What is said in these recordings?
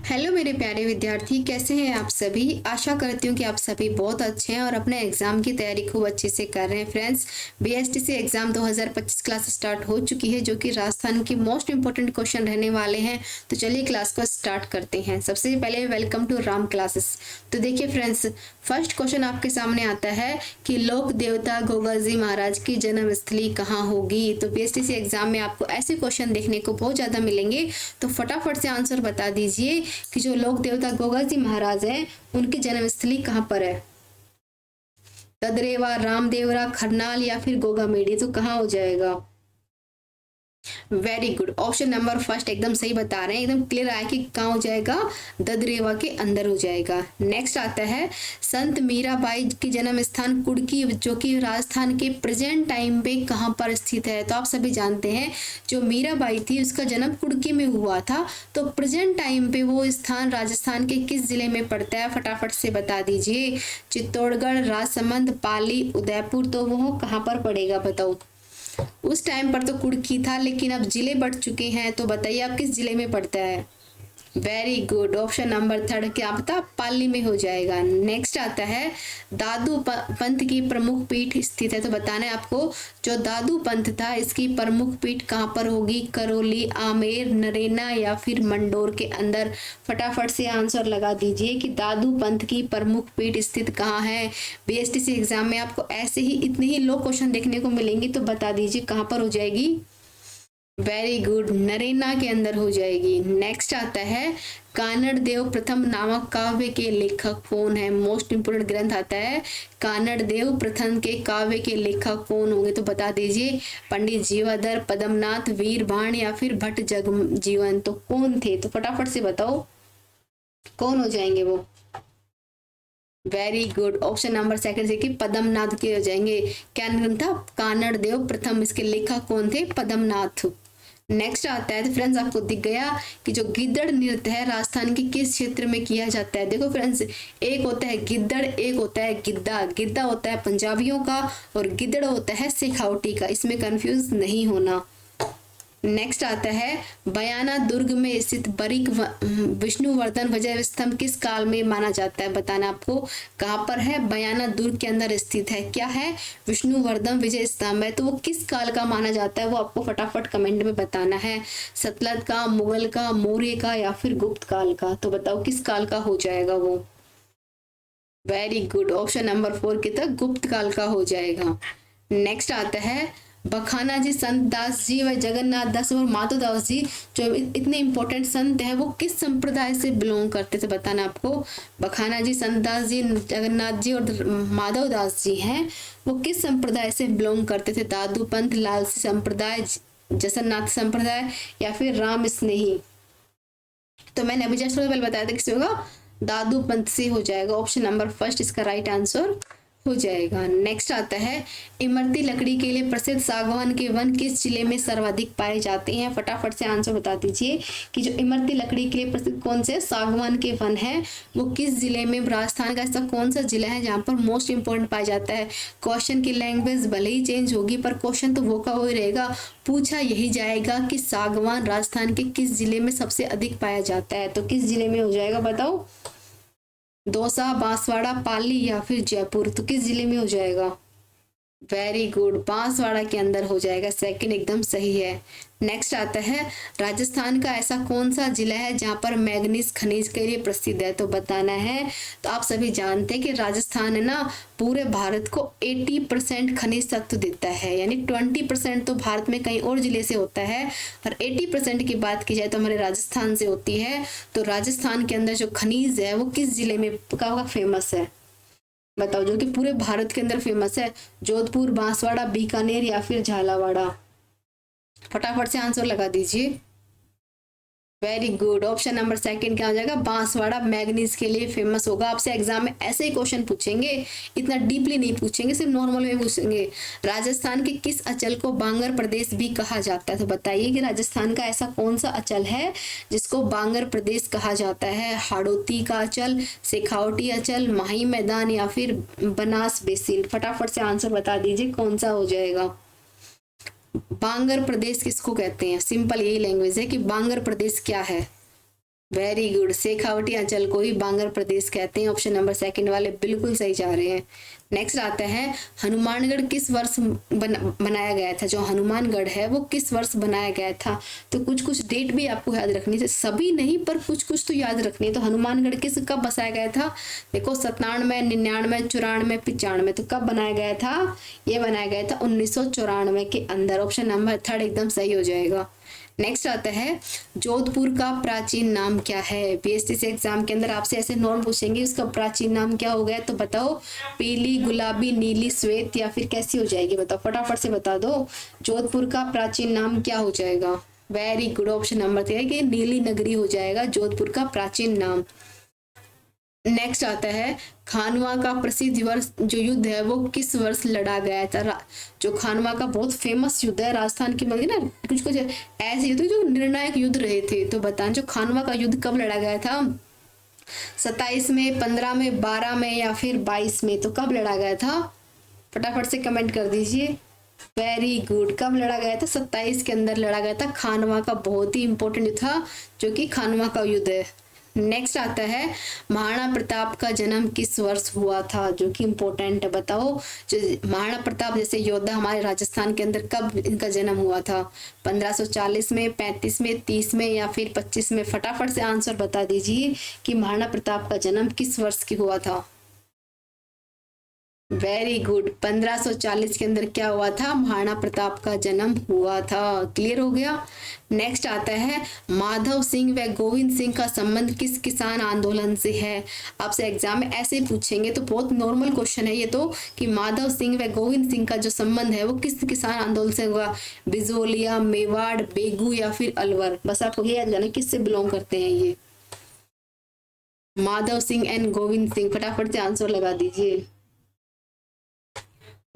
Hello मेरे प्यारे विद्यार्थी, कैसे हैं आप सभी। आशा करती हूँ कि आप सभी बहुत अच्छे हैं और अपने एग्ज़ाम की तैयारी खूब अच्छे से कर रहे हैं। Friends, BSTC exam 2025 class start हो चुकी है, जो कि राजस्थान की मोस्ट इंपॉर्टेंट क्वेश्चन रहने वाले हैं। तो चलिए क्लास को स्टार्ट करते हैं। सबसे पहले वेलकम टू राम क्लासेस। तो देखिए फ्रेंड्स, फर्स्ट क्वेश्चन आपके सामने आता है कि लोक देवता गोगा जी महाराज की जन्मस्थली कहाँ होगी। तो बीएसटीसी एग्जाम में आपको ऐसे क्वेश्चन देखने को बहुत ज़्यादा मिलेंगे, तो फटाफट से आंसर बता दीजिए कि जो लोक देवता गोगा जी महाराज हैं उनकी जन्मस्थली कहाँ पर है। ददरेवा, रामदेवरा, खरनाल या फिर गोगामेड़ी, तो कहाँ हो जाएगा। Very good, option number first एकदम सही बता रहे हैं, एकदम क्लियर आया कि कहाँ हो जाएगा, ददरेवा के अंदर हो जाएगा। नेक्स्ट आता है संत मीराबाई की जन्म स्थान कुड़की, जो कि राजस्थान के प्रेजेंट टाइम पे कहाँ पर स्थित है। तो आप सभी जानते हैं जो मीराबाई थी उसका जन्म कुड़की में हुआ था, तो प्रेजेंट टाइम पे वो स्थान राजस्थान के किस जिले में पड़ता है, फटाफट से बता दीजिए। चित्तौड़गढ़, राजसमंद, पाली, उदयपुर, तो वो कहाँ पर पड़ेगा बताओ। उस टाइम पर तो कुड़की था, लेकिन अब जिले बढ़ चुके हैं, तो बताइए आप किस जिले में पड़ता है। Very good, option number third क्या पता पाली में हो जाएगा। नेक्स्ट आता है दादू पंथ की प्रमुख पीठ स्थित है। तो बताना है आपको जो दादू पंथ था इसकी प्रमुख पीठ कहाँ पर होगी, करौली, आमेर, नरेना या फिर मंडोर के अंदर। फटाफट से आंसर लगा दीजिए कि दादू पंथ की प्रमुख पीठ स्थित कहाँ है। बीएसटीसी एग्जाम में आपको ऐसे ही इतने ही लो क्वेश्चन देखने को मिलेंगे, तो बता दीजिए कहाँ पर हो जाएगी। वेरी गुड, नरेना के अंदर हो जाएगी। नेक्स्ट आता है कानड़ देव प्रथम नामक काव्य के लेखक कौन है। मोस्ट इंपोर्टेंट ग्रंथ आता है कानड़ देव प्रथम के काव्य के लेखक कौन होंगे, तो बता दीजिए। पंडित जीवाधर, पद्मनाथ, वीरबाण या फिर भट्ट जगजीवन, तो कौन थे, तो फटाफट से बताओ कौन हो जाएंगे वो। Very good, option number second से कि पद्मनाथ के हो जाएंगे। क्या ग्रंथ था, कानड़ देव प्रथम, इसके लेखक कौन थे, पद्मनाथ। नेक्स्ट आता है, तो फ्रेंड्स आपको दिख गया कि जो गिद्दड़ नृत्य है राजस्थान के किस क्षेत्र में किया जाता है। देखो फ्रेंड्स, एक होता है गिद्दड़, एक होता है गिद्दा। गिद्दा होता है पंजाबियों का और गिद्दड़ होता है शेखावटी का, इसमें कंफ्यूज नहीं होना। नेक्स्ट आता है बयाना दुर्ग में स्थित बरीक विष्णुवर्धन विजय स्तंभ किस काल में माना जाता है। बताना आपको कहाँ पर है, बयाना दुर्ग के अंदर स्थित है। क्या है, विष्णुवर्धन विजय स्तंभ है, तो वो किस काल का माना जाता है वो आपको फटाफट कमेंट में बताना है। सतलज का, मुगल का, मौर्य का या फिर गुप्त काल का, तो बताओ किस काल का हो जाएगा वो। वेरी गुड, ऑप्शन नंबर 4 की तक गुप्त काल का हो जाएगा। नेक्स्ट आता है बखाना जी, संत दास जी व जगन्नाथ दास और माधव दास जी, जो इतने इंपॉर्टेंट संत है, वो किस संप्रदाय से बिलोंग करते थे। बताना आपको। बखाना जी, संत दास जी, जगन्नाथ जी और माधव दास जी हैं, वो किस संप्रदाय से बिलोंग करते थे। दादू पंथ, लालसी संप्रदाय, जसन्नाथ संप्रदाय या फिर राम स्नेही। तो मैंने अभी जस्ट पहले बताया था किसी होगा, दादू पंथ से हो जाएगा। ऑप्शन नंबर फर्स्ट इसका राइट आंसर हो जाएगा। नेक्स्ट आता है इमरती लकड़ी के लिए प्रसिद्ध सागवान के वन किस जिले में सर्वाधिक पाए जाते हैं। फटाफट से आंसर बता दीजिए कि जो इमरती लकड़ी के लिए प्रसिद्ध कौन से सागवान के वन है वो किस जिले में, राजस्थान का ऐसा कौन सा जिला है जहाँ पर मोस्ट इंपोर्टेंट पाया जाता है। क्वेश्चन की लैंग्वेज भले ही चेंज होगी पर क्वेश्चन तो वो का वो रहेगा, पूछा यही जाएगा कि सागवान राजस्थान के किस जिले में सबसे अधिक पाया जाता है। तो किस जिले में हो जाएगा बताओ। दौसा, बांसवाड़ा, पाली या फिर जयपुर, तो किस जिले में हो जाएगा। वेरी गुड, बांसवाड़ा के अंदर हो जाएगा, सेकंड एकदम सही है। नेक्स्ट आता है राजस्थान का ऐसा कौन सा जिला है जहां पर मैग्नीज खनिज के लिए प्रसिद्ध है। तो बताना है। तो आप सभी जानते हैं कि राजस्थान है ना पूरे भारत को 80% खनिज तत्व देता है, यानी 20% तो भारत में कहीं और जिले से होता है और 80% की बात की जाए तो हमारे राजस्थान से होती है। तो राजस्थान के अंदर जो खनिज है वो किस जिले में का फेमस है बताओ, जो कि पूरे भारत के अंदर फेमस है। जोधपुर, बांसवाड़ा, बीकानेर या फिर झालावाड़, फटाफट से आंसर लगा दीजिए। Very good, option number second क्या हो जाएगा, बांसवाड़ा मैग्नीज के लिए फेमस होगा। आपसे एग्जाम में ऐसे ही क्वेश्चन पूछेंगे, इतना डीपली नहीं पूछेंगे, सिर्फ नॉर्मल में पूछेंगे। राजस्थान के किस अचल को बांगर प्रदेश भी कहा जाता है। तो बताइए कि राजस्थान का ऐसा कौन सा अचल है जिसको बांगर प्रदेश कहा जाता है। हाड़ौती का अचल, शेखावटी अचल, माही मैदान या फिर बनास बेसिन, फटाफट से आंसर बता दीजिए कौन सा हो जाएगा। बांगर प्रदेश किसको कहते हैं, सिंपल यही लैंग्वेज है कि बांगर प्रदेश क्या है। वेरी गुड, शेखावटी अंचल को ही बांगर प्रदेश कहते हैं। ऑप्शन नंबर सेकंड वाले बिल्कुल सही जा रहे हैं। नेक्स्ट आता है हनुमानगढ़ किस वर्ष बनाया गया था। जो हनुमानगढ़ है वो किस वर्ष बनाया गया था। तो कुछ कुछ डेट भी आपको याद रखनी है, सभी नहीं पर कुछ कुछ तो याद रखनी है। तो हनुमानगढ़ किस कब बसाया गया था। देखो 97, 99, 94, 95। तो कब बनाया गया था। ये बनाया गया था 1994 के अंदर। ऑप्शन नंबर थर्ड एकदम सही हो जाएगा। नेक्स्ट आता है जोधपुर का प्राचीन नाम क्या है। बीएसटीसी एग्जाम के अंदर आपसे ऐसे नॉन पूछेंगे उसका प्राचीन नाम क्या हो गया। तो बताओ पीली, गुलाबी, नीली, श्वेत या फिर कैसी हो जाएगी। बताओ फटाफट से बता दो जोधपुर का प्राचीन नाम क्या हो जाएगा। वेरी गुड, ऑप्शन नंबर 3 कि नीली नगरी हो जाएगा जोधपुर का प्राचीन नाम। नेक्स्ट आता है खानवा का प्रसिद्ध वर्ष जो युद्ध है वो किस वर्ष लड़ा गया था। जो खानवा का बहुत फेमस युद्ध है राजस्थान की मतलब ना कुछ कुछ ऐसे युद्ध जो निर्णायक युद्ध रहे थे। तो बताएं जो खानवा का युद्ध कब लड़ा गया था। 27 में, 15 में, 12 में या फिर 22 में। तो कब लड़ा गया था फटाफट से कमेंट कर दीजिए। वेरी गुड, कब लड़ा गया था 27 के अंदर लड़ा गया था। खानवा का बहुत ही इंपॉर्टेंट युद्ध था जो कि खानवा का युद्ध है। नेक्स्ट आता है महाराणा प्रताप का जन्म किस वर्ष हुआ था। जो कि इम्पोर्टेंट है। बताओ जो महाराणा प्रताप जैसे योद्धा हमारे राजस्थान के अंदर कब इनका जन्म हुआ था। 1540 में, 35 में, 30 में या फिर 25 में। फटाफट से आंसर बता दीजिए कि महाराणा प्रताप का जन्म किस वर्ष की हुआ था। वेरी गुड, 1540 के अंदर क्या हुआ था महाराणा प्रताप का जन्म हुआ था। क्लियर हो गया। नेक्स्ट आता है माधव सिंह व गोविंद सिंह का संबंध किस किसान आंदोलन से है। आपसे एग्जाम में ऐसे ही पूछेंगे तो बहुत नॉर्मल क्वेश्चन है ये तो कि माधव सिंह व गोविंद सिंह का जो संबंध है वो किस किसान आंदोलन से हुआ। बिजोलिया, मेवाड़, बेगू या फिर अलवर। बस आपको ये याद करना किससे बिलोंग करते हैं ये। माधव सिंह एंड गोविंद सिंह। फटाफट से आंसर लगा दीजिए।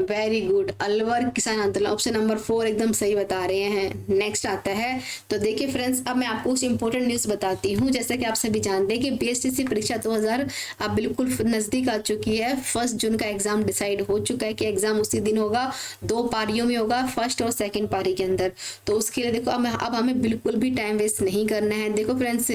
वेरी गुड, अलवर किसान आंदोलन। ऑप्शन नंबर 4 एकदम सही बता रहे हैं। नेक्स्ट आता है तो देखिए फ्रेंड्स अब मैं आपको कुछ इंपॉर्टेंट न्यूज बताती हूँ। जैसे कि आप सभी जानते हैं कि बीएसटीसी परीक्षा 2000 अब बिल्कुल नजदीक आ चुकी है। 1 जून का एग्जाम डिसाइड हो चुका है कि एग्जाम उसी दिन होगा। 2 पारियों में होगा, फर्स्ट और सेकेंड पारी के अंदर। तो उसके लिए देखो अब हमें बिल्कुल भी टाइम वेस्ट नहीं करना है। देखो फ्रेंड्स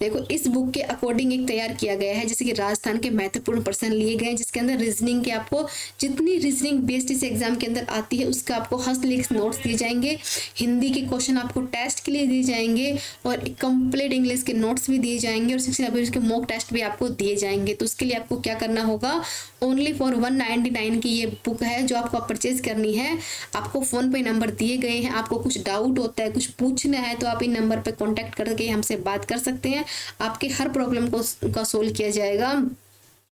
देखो इस बुक के अकॉर्डिंग एक तैयार किया गया है जैसे कि राजस्थान के महत्वपूर्ण प्रश्न लिए गए हैं जिसके अंदर रीजनिंग के आपको जितनी रीजनिंग बीएसटीसी एग्जाम के अंदर आती है उसका आपको हस्तलिखित नोट्स दिए जाएंगे। हिंदी के क्वेश्चन आपको टेस्ट के लिए दिए जाएंगे और कंप्लीट इंग्लिश के नोट्स भी दिए जाएंगे और शिक्षण अभियान के मॉक टेस्ट भी आपको दिए जाएंगे। तो उसके लिए आपको क्या करना होगा ओनली फॉर 199 की ये बुक है जो आपको परचेज करनी है। आपको फोन पे नंबर दिए गए हैं। आपको कुछ डाउट होता है कुछ पूछना है तो आप इन नंबर पे कांटेक्ट करके हमसे बात कर सकते हैं। आपके हर प्रॉब्लम को का सोल्व किया जाएगा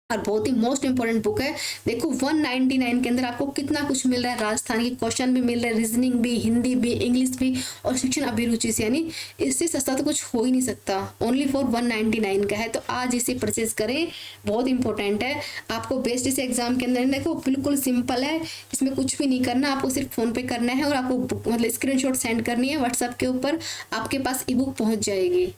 और बहुत ही मोस्ट इंपोर्टेंट बुक है। देखो 199 के अंदर आपको कितना कुछ मिल रहा है। राजस्थान के क्वेश्चन भी मिल रहे हैं, रीजनिंग भी, हिंदी भी, इंग्लिश भी और शिक्षण अभिरुचि से, यानी इससे सस्ता तो कुछ हो ही नहीं सकता। ओनली फॉर 199 का है तो आज इसे परचेज करें, बहुत इंपॉर्टेंट है। आपको बेस्ट इस एग्जाम के अंदर देखो बिल्कुल सिंपल है, इसमें कुछ भी नहीं करना, आपको सिर्फ फोन पे करना है और आपको मतलब स्क्रीनशॉट सेंड करनी है व्हाट्सएप के ऊपर, आपके पास ई बुक पहुंच जाएगी।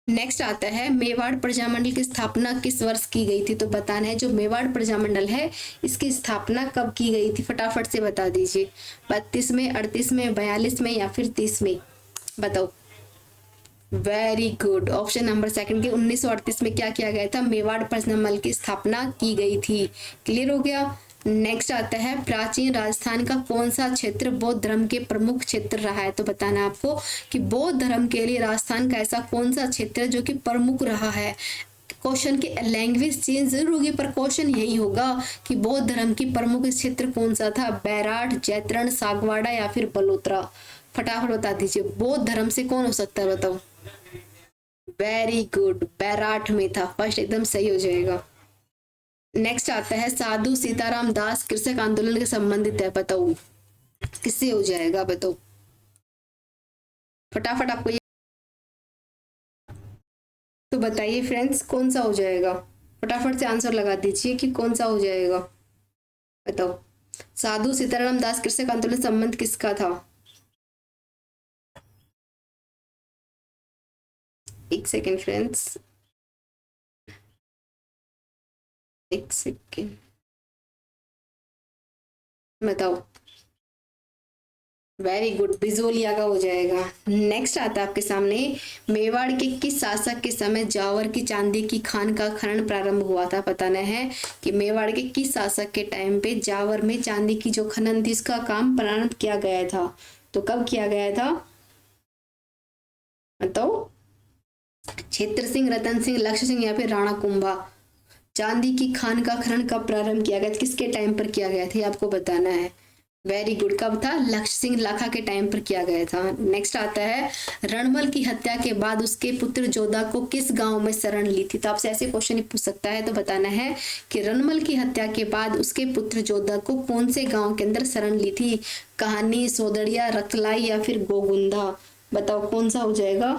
नेक्स्ट आता है मेवाड़ प्रजामंडल की स्थापना किस वर्ष की गई थी। तो बताना है जो मेवाड़ प्रजामंडल है इसकी स्थापना कब की गई थी। फटाफट से बता दीजिए। 32 में, 38 में, 42 में या फिर 30 में। बताओ। Very good, option number second के 1938 में क्या किया गया था मेवाड़ प्रजामंडल की स्थापना की गई थी। क्लियर हो गया। नेक्स्ट आता है प्राचीन राजस्थान का कौन सा क्षेत्र बौद्ध धर्म के प्रमुख क्षेत्र रहा है। तो बताना आपको कि बौद्ध धर्म के लिए राजस्थान का ऐसा कौन सा क्षेत्र जो कि प्रमुख रहा है। क्वेश्चन की लैंग्वेज चेंज जरूर होगी पर क्वेश्चन यही होगा कि बौद्ध धर्म की प्रमुख क्षेत्र कौन सा था। बैराठ, जैतरण, सागवाड़ा या फिर बलोत्रा। फटाफट बता दीजिए बौद्ध धर्म से कौन हो सकता है। बताओ। वेरी गुड, बैराठ में था। फर्स्ट एकदम सही हो जाएगा। नेक्स्ट आता है साधु सीताराम दास कृषक आंदोलन के संबंधित है। बताओ किससे हो जाएगा। बताओ फटाफट आपको ये तो बताइए फ्रेंड्स कौन सा हो जाएगा। फटाफट से आंसर लगा दीजिए कि कौन सा हो जाएगा। बताओ साधु सीताराम दास कृषक आंदोलन संबंध किसका था। एक सेकेंड फ्रेंड्स, एक सेकेंड। बताओ वेरी गुड, बिजोलिया का हो जाएगा। नेक्स्ट आता है आपके सामने, मेवाड़ के किस शासक के समय जावर की चांदी की खान का खनन प्रारंभ हुआ था? बताना है कि मेवाड़ के किस शासक के टाइम पे जावर में चांदी की जो खनन थी इसका काम प्रारंभ किया गया था। तो कब किया गया था बताओ? क्षेत्र सिंह, रतन सिंह, लक्ष्य सिंह या फिर राणा कुंभा? चांदी की खान का खनन कब प्रारंभ किया गया, किसके टाइम पर किया गया था, आपको बताना है। वेरी गुड, कब था? लक्ष्य सिंह लाखा के टाइम पर किया गया था। नेक्स्ट आता है, रणमल की हत्या के बाद उसके पुत्र जोधा को किस गांव में शरण ली थी? तो आपसे ऐसे क्वेश्चन ही पूछ सकता है, तो बताना है कि रणमल की हत्या के बाद उसके पुत्र जोधा को कौन से गांव के अंदर शरण ली थी? कहानी, सोदड़िया, रतलाई या फिर गोगुंदा? बताओ कौन सा हो जाएगा?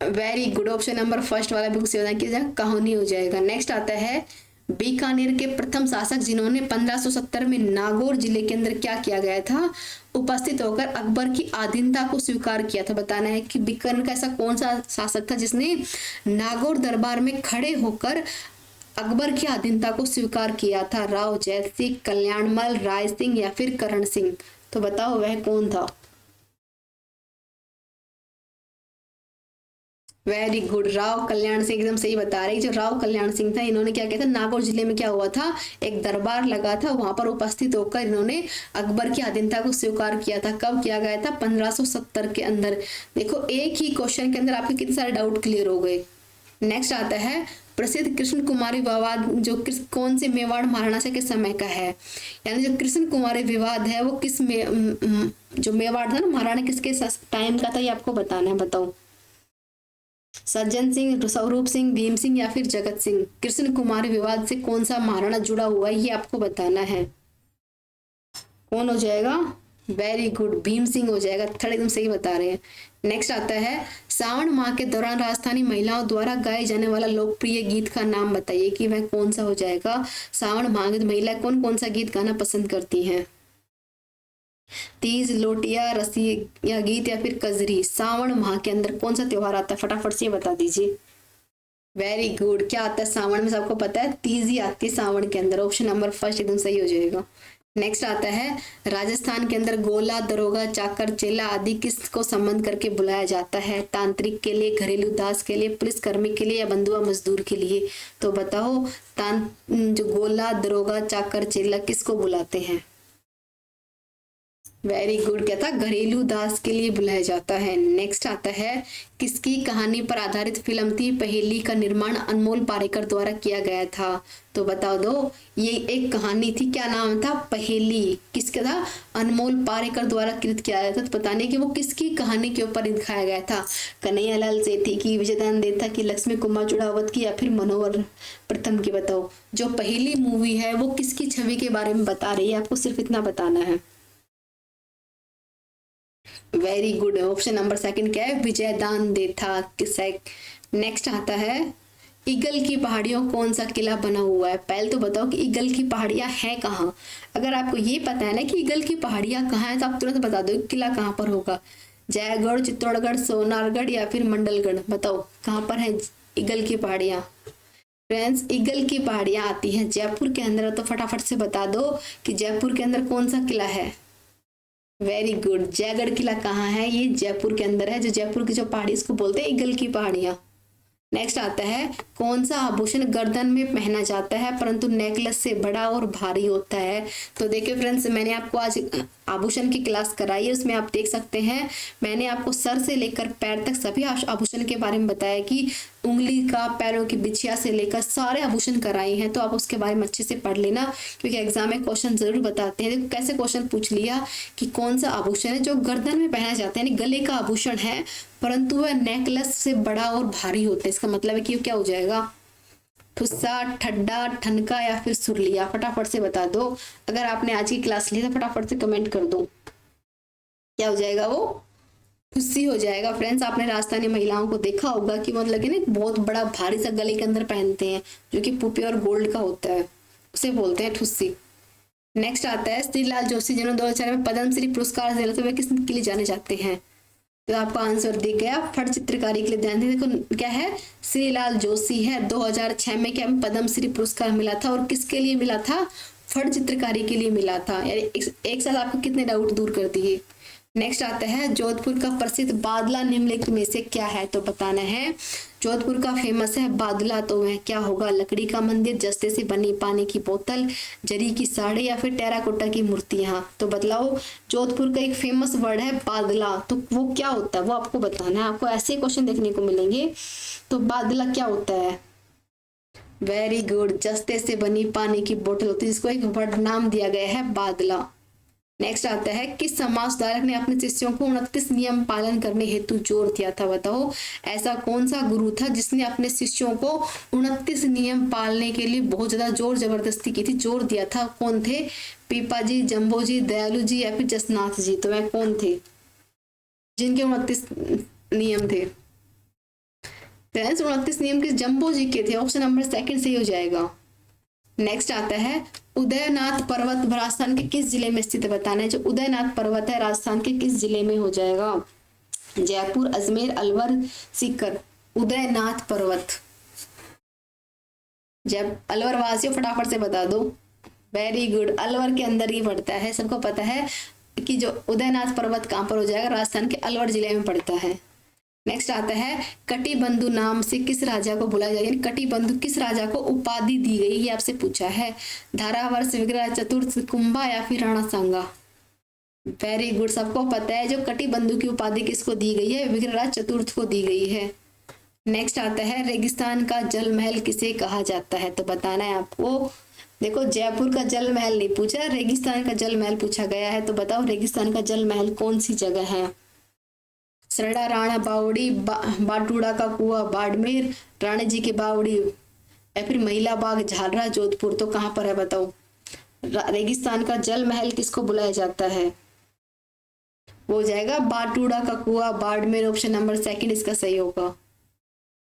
Very good, option number first वाला बिल्कुल सही होना कि कहानी हो जाएगा। नेक्स्ट आता है, बीकानेर के प्रथम शासक जिन्होंने 1570 में नागौर जिले के अंदर क्या किया गया था, उपस्थित होकर अकबर की अधीनता को स्वीकार किया था। बताना है कि बीकानेर का ऐसा कौन सा शासक था जिसने नागौर दरबार में खड़े होकर अकबर की अधीनता को स्वीकार किया था? राव जैत सिंह, कल्याणमल, राय सिंह या फिर करण सिंह? तो बताओ वह कौन था? वेरी गुड, राव कल्याण सिंह, एकदम सही बता रहे। जो राव कल्याण सिंह था, इन्होंने क्या किया था, नागौर जिले में क्या हुआ था, एक दरबार लगा था, वहां पर उपस्थित होकर इन्होंने अकबर की अधीनता को स्वीकार किया था। कब किया गया था? 1570 के अंदर। देखो एक ही क्वेश्चन के अंदर आपके कितने सारे डाउट क्लियर हो गए। नेक्स्ट आता है, प्रसिद्ध कृष्ण कुमारी विवाद जो कौन से मेवाड़ महाराणा के समय का है? यानी जो कृष्ण कुमारी विवाद है वो किस में जो मेवाड़ था ना महाराणा किसके टाइम का था, ये आपको बताना है। बताओ, सज्जन सिंह, स्वरूप सिंह, भीम सिंह या फिर जगत सिंह? कृष्ण कुमारी विवाद से कौन सा महाराणा जुड़ा हुआ है ये आपको बताना है। कौन हो जाएगा? वेरी गुड, भीम सिंह हो जाएगा। थर्ड एकदम सही बता रहे हैं। नेक्स्ट आता है, सावन माह के दौरान राजस्थानी महिलाओं द्वारा गाए जाने वाला लोकप्रिय गीत का नाम बताइए कि वह कौन सा हो जाएगा। सावन माह में महिला कौन कौन सा गीत गाना पसंद करती हैं? तीज, लोटिया, रसिया गीत या फिर कजरी? सावन माह के अंदर कौन सा त्योहार आता है, फटाफट से बता दीजिए। वेरी गुड, क्या आता है सावन में? सबको पता है, तीज ही आती है सावन के अंदर। ऑप्शन नंबर फर्स्ट एकदम सही हो जाएगा। नेक्स्ट आता है, राजस्थान के अंदर गोला, दरोगा, चाकर, चेला आदि किसको संबंध करके बुलाया जाता है? तांत्रिक के लिए, घरेलू दास के लिए, पुलिस कर्मी के लिए या बंधुआ मजदूर के लिए? तो बताओ, जो गोला, दरोगा, चाकर, चेला किसको बुलाते हैं? वेरी गुड, क्या था? घरेलू दास के लिए बुलाया जाता है। नेक्स्ट आता है, किसकी कहानी पर आधारित फिल्म थी पहेली का निर्माण अनमोल पारेकर द्वारा किया गया था? तो बता दो, ये एक कहानी थी, क्या नाम था? पहेली। किसका था? अनमोल पारेकर द्वारा कृत किया गया था। तो बताने कि वो किसकी कहानी के ऊपर दिखाया गया था? कन्हैयालाल सेठी की, विजयदान देथा की, लक्ष्मी कुमार चुड़ावत की या फिर मनोहर प्रथम की? बताओ, जो पहेली मूवी है वो किसकी छवि के बारे में बता रही है, आपको सिर्फ इतना बताना है। Very good, option number second क्या है? विजयदान देथा किसे? नेक्स्ट आता है, ईगल की पहाड़ियों कौन सा किला बना हुआ है? पहले तो बताओ कि ईगल की पहाड़ियां हैं कहाँ। अगर आपको ये पता है ना कि ईगल की पहाड़ियां कहाँ है तो आप तुरंत बता दो किला कहाँ पर होगा। जयगढ़, चित्तौड़गढ़, सोनारगढ़ या फिर मंडलगढ़? बताओ कहाँ पर है ईगल की पहाड़ियां। फ्रेंड्स, ईगल की पहाड़ियां आती हैं जयपुर के अंदर। तो फटाफट से बता दो कि जयपुर के अंदर कौन सा किला है। वेरी गुड, जयगढ़ किला कहाँ है? ये जयपुर के अंदर है। जो जयपुर की जो पहाड़ी इसको बोलते हैं ईगल की पहाड़ियां। नेक्स्ट आता है, कौन सा आभूषण गर्दन में पहना जाता है परंतु नेकलेस से बड़ा और भारी होता है? तो देखिए फ्रेंड्स, मैंने आपको आज आभूषण की क्लास कराई है, उसमें आप देख सकते हैं मैंने आपको सर से लेकर पैर तक सभी आभूषण के बारे में बताया कि उंगली का, पैरों की बिछिया से लेकर सारे आभूषण कराए हैं। तो आप उसके बारे में अच्छे से पढ़ लेना, क्योंकि एग्जाम में क्वेश्चन जरूर बताते हैं। देखो कैसे क्वेश्चन पूछ लिया कि कौन सा आभूषण है जो गर्दन में पहना जाता है, यानी गले का आभूषण है परंतु वह नेकलेस से बड़ा और भारी होता है। इसका मतलब है कि क्या हो जाएगा? ठुस्सा, ठड्डा, ठनका या फिर सुरलिया? फटाफट से बता दो। अगर आपने आज की क्लास ली तो फटाफट से कमेंट कर दो, क्या हो जाएगा? वो ठुस्सी हो जाएगा। फ्रेंड्स, आपने राजस्थानी महिलाओं को देखा होगा कि मतलब कि ना बहुत बड़ा भारी सा गले के अंदर पहनते हैं जो कि प्योर गोल्ड का होता है, उसे बोलते हैं ठुस्सी। नेक्स्ट आता है, श्रीलाल जोशी जिन्होंने 2004 में पद्मश्री पुरस्कार दिया था, वे किस के लिए जाने जाते हैं? तो आपका आंसर दिख गया, फट चित्रकारी के लिए ध्यान दें। देखो क्या है, श्रीलाल जोशी है। 2006 में क्या पद्मश्री पुरस्कार मिला था और किसके लिए मिला था? फट चित्रकारी के लिए मिला था। यानी एक साथ आपको कितने डाउट दूर कर दिए। नेक्स्ट आता है जोधपुर का प्रसिद्ध बादला निम्नलिखित में से क्या है, तो बताना है। जोधपुर का फेमस है बादला, तो वह क्या होगा? लकड़ी का मंदिर, जस्ते से बनी पानी की बोतल, जरी की साड़ी या फिर टेराकोटा की मूर्तियां। तो बतलाओ, जोधपुर का एक फेमस वर्ड है बादला, तो वो क्या होता है वो आपको बताना है। आपको ऐसे क्वेश्चन देखने को मिलेंगे। तो बादला क्या होता है? वेरी गुड, जस्ते से बनी पानी की बोतल होती है, जिसको एक वर्ड नाम दिया गया है बादला। नेक्स्ट आता है किस समाज सुधारक ने अपने शिष्यों को 29 नियम पालन करने हेतु जोर दिया था? बताओ, ऐसा कौन सा गुरु था जिसने अपने शिष्यों को 29 नियम पालने के लिए बहुत ज्यादा जोर जबरदस्ती की थी, जोर दिया था? कौन थे? पीपा जी, जम्बो जी, दयालु जी या फिर जसनाथ जी? तो वह कौन थे जिनके 29 नियम थे? 29 नियम के जम्बो जी के थे। ऑप्शन नंबर सेकंड सही हो जाएगा। नेक्स्ट आता है उदयनाथ पर्वत राजस्थान के किस जिले में स्थित है? बताना है। जो उदयनाथ पर्वत है राजस्थान के किस जिले में हो जाएगा? जयपुर, अजमेर, अलवर, सीकर। उदयनाथ पर्वत, जब अलवर वासियों फटाफट से बता दो। वेरी गुड, अलवर के अंदर ही पड़ता है। सबको पता है कि जो उदयनाथ पर्वत कहाँ पर हो जाएगा? राजस्थान के अलवर जिले में पड़ता है। नेक्स्ट आता है कटिबंधु नाम से किस राजा को बुलाया जाएगा? यानी कटिबंधु किस राजा को उपाधि दी गई, ये आपसे पूछा है। धारावर्ष, विग्रह चतुर्थ, कुंभा या फिर राणा सांगा? वेरी गुड, सबको पता है जो कटिबंधु की उपाधि किसको दी गई है? विग्रहराज चतुर्थ को दी गई है। नेक्स्ट आता है रेगिस्तान का जल महल किसे कहा जाता है? तो बताना है आपको। देखो, जयपुर का जल महल नहीं पूछा, रेगिस्तान का जल महल पूछा गया है। तो बताओ, रेगिस्तान का जल महल कौन सी जगह है? सरड़ा, राणा बावड़ी, बाटूड़ा का कुआ बाड़मेर, राणे जी की बावड़ी या फिर महिला बाग झालरा जोधपुर? तो कहाँ पर है बताओ? रेगिस्तान का जल महल किसको बुलाया जाता है? वो हो जाएगा बाटूड़ा का कुआ बाड़मेर। ऑप्शन नंबर सेकंड इसका सही होगा।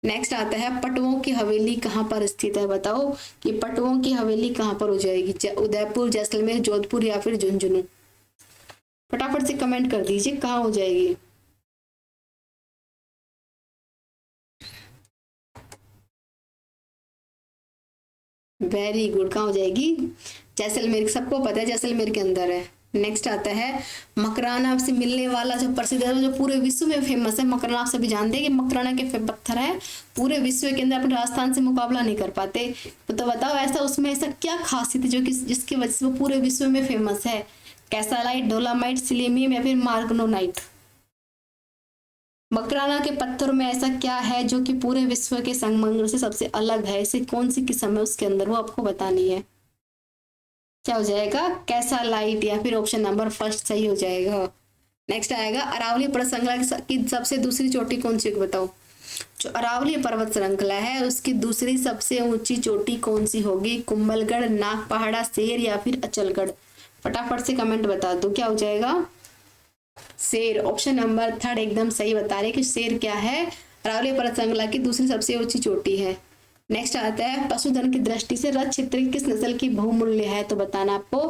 नेक्स्ट आता है पटवों की हवेली कहाँ पर स्थित है? बताओ कि पटवों की हवेली कहाँ पर हो जाएगी? उदयपुर, जैसलमेर, जोधपुर या फिर झुंझुनू? फटाफट से कमेंट कर दीजिए कहाँ हो जाएगी। वेरी गुड, कहाँ हो जाएगी? जैसलमेर, सबको पता है जैसलमेर के अंदर है। नेक्स्ट आता है मकराना से मिलने वाला जो प्रसिद्ध है, जो पूरे विश्व में फेमस है। मकराना आप सभी जानते हैं कि मकराना के पत्थर है, पूरे विश्व के अंदर अपने राजस्थान से मुकाबला नहीं कर पाते। तो बताओ, ऐसा उसमें ऐसा क्या खासियत है जो कि जिसकी वजह से वो पूरे विश्व में फेमस है? कैसालाइट, डोलामाइट, सिलेनियम या फिर मार्गनोनाइट? मकराना के पत्थरों में ऐसा क्या है जो कि पूरे विश्व के संगमरमर से सबसे अलग है? इसे कौन सी किस्म है उसके अंदर, वो आपको बतानी है। क्या हो जाएगा? कैसालाइट या फिर ऑप्शन नंबर फर्स्ट सही हो जाएगा। नेक्स्ट आएगा अरावली पर्वत श्रृंखला की सबसे दूसरी चोटी कौन सी? बताओ, जो अरावली पर्वत श्रृंखला है उसकी दूसरी सबसे ऊंची चोटी कौन सी होगी? कुंभलगढ़, नागपहाड़ा, शेर या फिर अचलगढ़? फटाफट से कमेंट बता दो क्या हो जाएगा। शेर, ऑप्शन नंबर थर्ड एकदम सही बता रहे कि शेर क्या है? अरावली पर्वत श्रृंखला की दूसरी सबसे ऊंची चोटी है। नेक्स्ट आता है पशुधन की दृष्टि से रथ क्षेत्र किस नस्ल की बहुमूल्य है? तो बताना आपको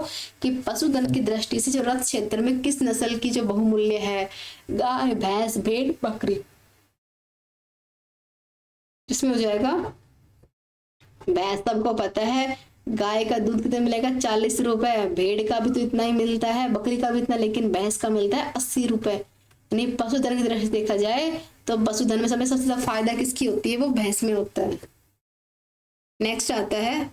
कि पशुधन की दृष्टि से जो रथ क्षेत्र में किस नस्ल की जो बहुमूल्य है? गाय, भैंस, भेड़, बकरी? इसमें हो जाएगा भैंस। सबको पता है गाय का दूध कितना मिलेगा? 40 रुपए। भेड़ का भी तो इतना ही मिलता है, बकरी का भी इतना, लेकिन भैंस का मिलता है 80 रुपए। यानी पशुधन की दृष्टि से देखा जाए तो पशुधन में सबसे ज्यादा फायदा किसकी होती है? वो भैंस में होता है। नेक्स्ट आता है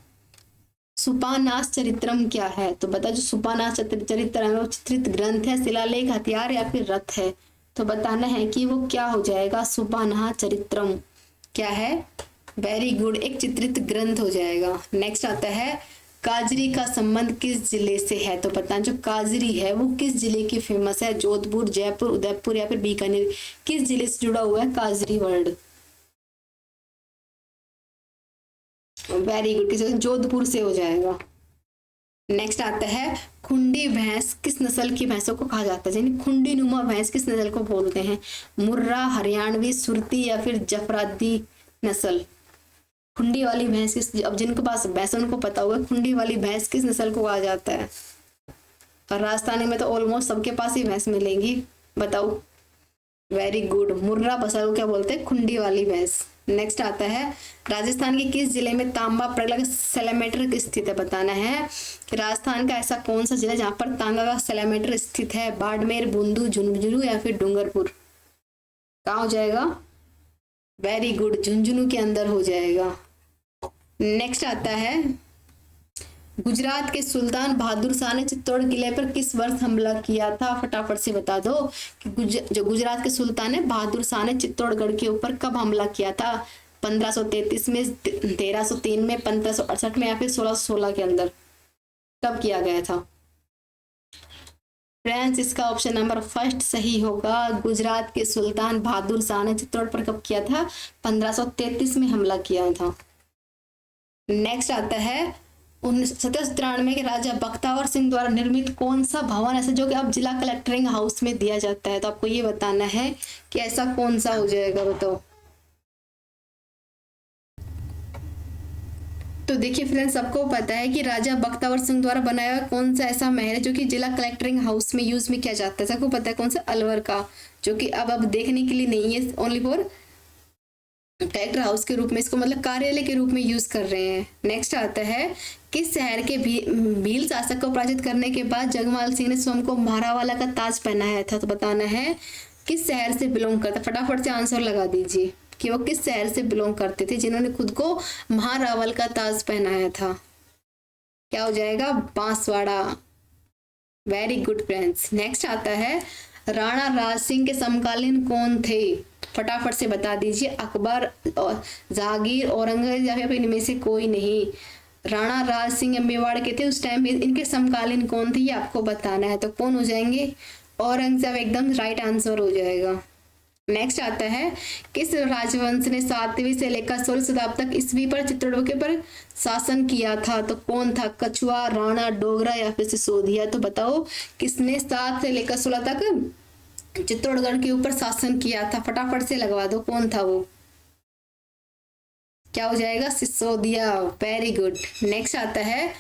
सुपानास चरित्रम क्या है? तो बता, जो सुपानास चरित्र है वो चित्रित ग्रंथ है, शिलालेख, हथियार या फिर रथ है? तो बताना है कि वो क्या हो जाएगा। सुपानास चरित्रम क्या है? वेरी गुड, एक चित्रित ग्रंथ हो जाएगा। नेक्स्ट आता है काजरी का संबंध किस जिले से है? तो बताना, जो काजरी है वो किस जिले की फेमस है? जोधपुर, जयपुर, उदयपुर या फिर बीकानेर? किस जिले से जुड़ा हुआ है काजरी वर्ड? वेरी गुड, किस? जोधपुर से हो जाएगा। नेक्स्ट आता है खुंडी भैंस किस नस्ल की भैंसों को कहा जाता है? यानी खुंडी नुमा भैंस किस नस्ल को बोलते हैं? मुर्रा, हरियाणवी, सुरती या फिर जफरादी नस्ल? खुंडी वाली भैंस किस, अब जिनके पास भैंस उनको पता होगा खुंडी वाली भैंस किस नस्ल को कहा जाता है। और राजस्थानी में तो ऑलमोस्ट सबके पास ही भैंस मिलेंगी। बताओ, वेरी गुड। मुर्रा बसरा को क्या बोलते हैं? खुंडी वाली भैंस। नेक्स्ट आता है, राजस्थान के किस जिले में तांबा प्रगलक सैलेमेटर स्थित है? बताना है कि राजस्थान का ऐसा कौन सा जिला जहाँ पर तांगा का सैलेमेटर स्थित है? बाड़मेर, बूंदू, झुंझुनू या फिर डूंगरपुर? कहाँ हो जाएगा? वेरी गुड, झुंझुनू के अंदर हो जाएगा। नेक्स्ट आता है, गुजरात के सुल्तान बहादुर शाह ने चित्तौड़ किले पर किस वर्ष हमला किया था? फटाफट से बता दो कि जो गुजरात के सुल्तान है बहादुर शाह ने चित्तौड़गढ़ के ऊपर कब हमला किया था? 1533 में, 1303 में, 1568 में या फिर 1616 के अंदर? कब किया गया था? फ्रेंड्स, इसका ऑप्शन नंबर फर्स्ट सही होगा। गुजरात के सुल्तान बहादुर शाह ने चित्तौड़ पर कब किया था? 1533 में हमला किया था। नेक्स्ट आता है, 1793 के राजा बख्तावर सिंह द्वारा निर्मित कौन सा भवन ऐसा जो कि अब जिला कलेक्टरिंग हाउस में दिया जाता है? तो आपको ये बताना है कि ऐसा कौन सा हो जाएगा, बताओ। तो देखिए फ्रेंड्स, सबको पता है कि राजा बख्तावर सिंह द्वारा बनाया हुआ कौन सा ऐसा महल है जो कि जिला कलेक्टरिंग हाउस में यूज में किया जाता है? सबको पता है कौन सा? अलवर का, जो कि अब देखने के लिए नहीं है, ओनली फॉर कलेक्टर हाउस के रूप में, इसको मतलब कार्यालय के रूप में यूज कर रहे हैं। नेक्स्ट आता है, किस शहर के भील शासक को पराजित करने के बाद जगमाल सिंह ने स्वयं को महारावाला का ताज पहनाया था? तो बताना है किस शहर से बिलोंग करता। फटाफट से आंसर लगा दीजिए कि वो किस शहर से बिलोंग करते थे जिन्होंने खुद को महारावल का ताज पहनाया था? क्या हो जाएगा? Banswara. Very good friends. Next आता है, राणा राज सिंह के समकालीन कौन थे? फटाफट से बता दीजिए। अकबर, और जहांगीर, औरंगजेब या फिर इनमें से कोई नहीं? राणा राज सिंह मेवाड़ के थे उस टाइम, इनके समकालीन कौन थे ये आपको बताना है। तो कौन हो जाएंगे? औरंगजेब एकदम राइट आंसर हो जाएगा। नेक्स्ट आता है, किस राजवंश ने 7वीं से लेकर 16वीं शताब्दी तक ईस्वी पर चित्तौड़गढ़ के पर शासन किया था? तो कौन था? कछुआ, राणा, डोगरा या फिर सिसोदिया? तो बताओ किसने 7 से लेकर 16 तक चित्तौड़गढ़ के ऊपर शासन किया था? फटाफट से लगवा दो, कौन था वो? क्या हो जाएगा? सिसोदिया। Very good. नेक्स्ट आता है,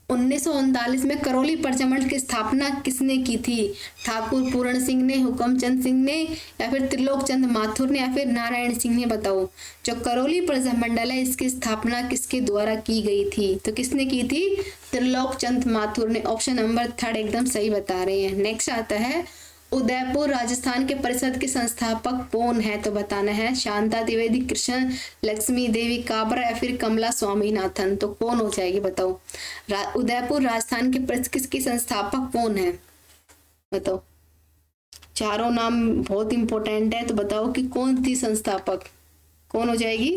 1939 में करौली प्रजामंडल की स्थापना किसने की थी? ठाकुर पूर्ण सिंह ने, हुकमचंद सिंह ने या फिर त्रिलोक चंद माथुर ने या फिर नारायण सिंह ने? बताओ। जो करौली प्रजामंडल है इसकी स्थापना किसके द्वारा की गई थी? तो किसने की थी? त्रिलोक चंद माथुर ने। ऑप्शन नंबर 3 एकदम सही बता रहे हैं। नेक्स्ट आता है, उदयपुर राजस्थान के परिषद के संस्थापक कौन है? तो बताना है शांता द्विवेदी, कृष्ण लक्ष्मी देवी काबरा या फिर कमला स्वामीनाथन? तो कौन हो जाएगी, बताओ। उदयपुर राजस्थान के परिषद किसके संस्थापक कौन है? बताओ। चारों नाम बहुत इंपॉर्टेंट है, तो बताओ कि कौन थी संस्थापक? कौन हो जाएगी?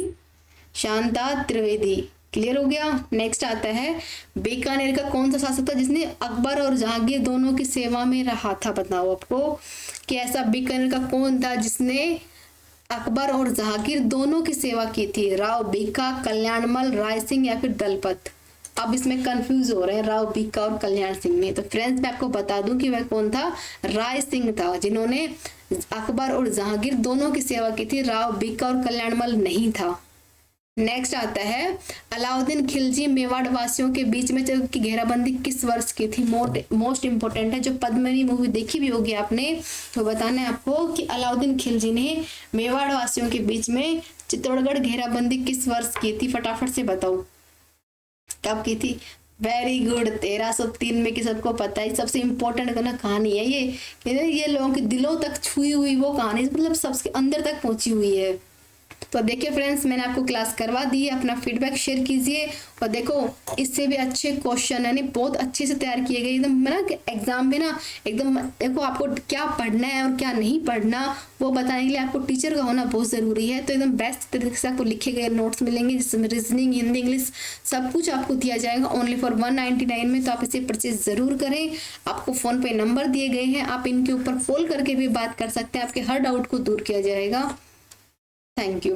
शांता त्रिवेदी। क्लियर हो गया। नेक्स्ट आता है, बीकानेर का कौन सा शासक था जिसने अकबर और जहांगीर दोनों की सेवा में रहा था? बताओ आपको कि ऐसा बीकानेर का कौन था जिसने अकबर और जहांगीर दोनों की सेवा की थी? राव बीका, कल्याणमल, राय सिंह या फिर दलपत? अब इसमें कंफ्यूज हो रहे हैं राव बीका और कल्याण सिंह में। तो फ्रेंड्स मैं आपको बता दूं कि वह कौन था? राय सिंह था, जिन्होंने अकबर और जहांगीर दोनों की सेवा की थी। राव बीका और कल्याणमल नहीं था। नेक्स्ट आता है, अलाउद्दीन खिलजी मेवाड़ वासियों के बीच में की घेराबंदी किस वर्ष की थी? मोस्ट इंपोर्टेंट है। जो पद्मिनी मूवी देखी भी होगी आपने, तो बताना है आपको कि अलाउद्दीन खिलजी ने मेवाड़ वासियों के बीच में चित्तौड़गढ़ घेराबंदी किस वर्ष की थी? फटाफट से बताओ, कब की थी? वेरी गुड, 1303 में। कि सबको पता है, सबसे इम्पोर्टेंट कहानी है ये लोगों के दिलों तक छुई हुई वो कहानी, मतलब सबके अंदर तक पहुंची हुई है। तो देखिए फ्रेंड्स, मैंने आपको क्लास करवा दी है, अपना फीडबैक शेयर कीजिए। और देखो इससे भी अच्छे क्वेश्चन यानी बहुत अच्छे से तैयार किए गए एकदम ना, एग्जाम में ना एकदम। देखो आपको क्या पढ़ना है और क्या नहीं पढ़ना वो बताने के लिए आपको टीचर का होना बहुत ज़रूरी है। तो एकदम बेस्ट तरीके से आपको लिखे गए नोट्स मिलेंगे जिसमें रीजनिंग, हिंदी, इंग्लिश सब कुछ आपको दिया जाएगा ओनली फॉर 199 में। तो आप इसे परचेज ज़रूर करें। आपको फ़ोन पे नंबर दिए गए हैं, आप इनके ऊपर कॉल करके भी बात कर सकते हैं, आपके हर डाउट को दूर किया जाएगा। Thank you.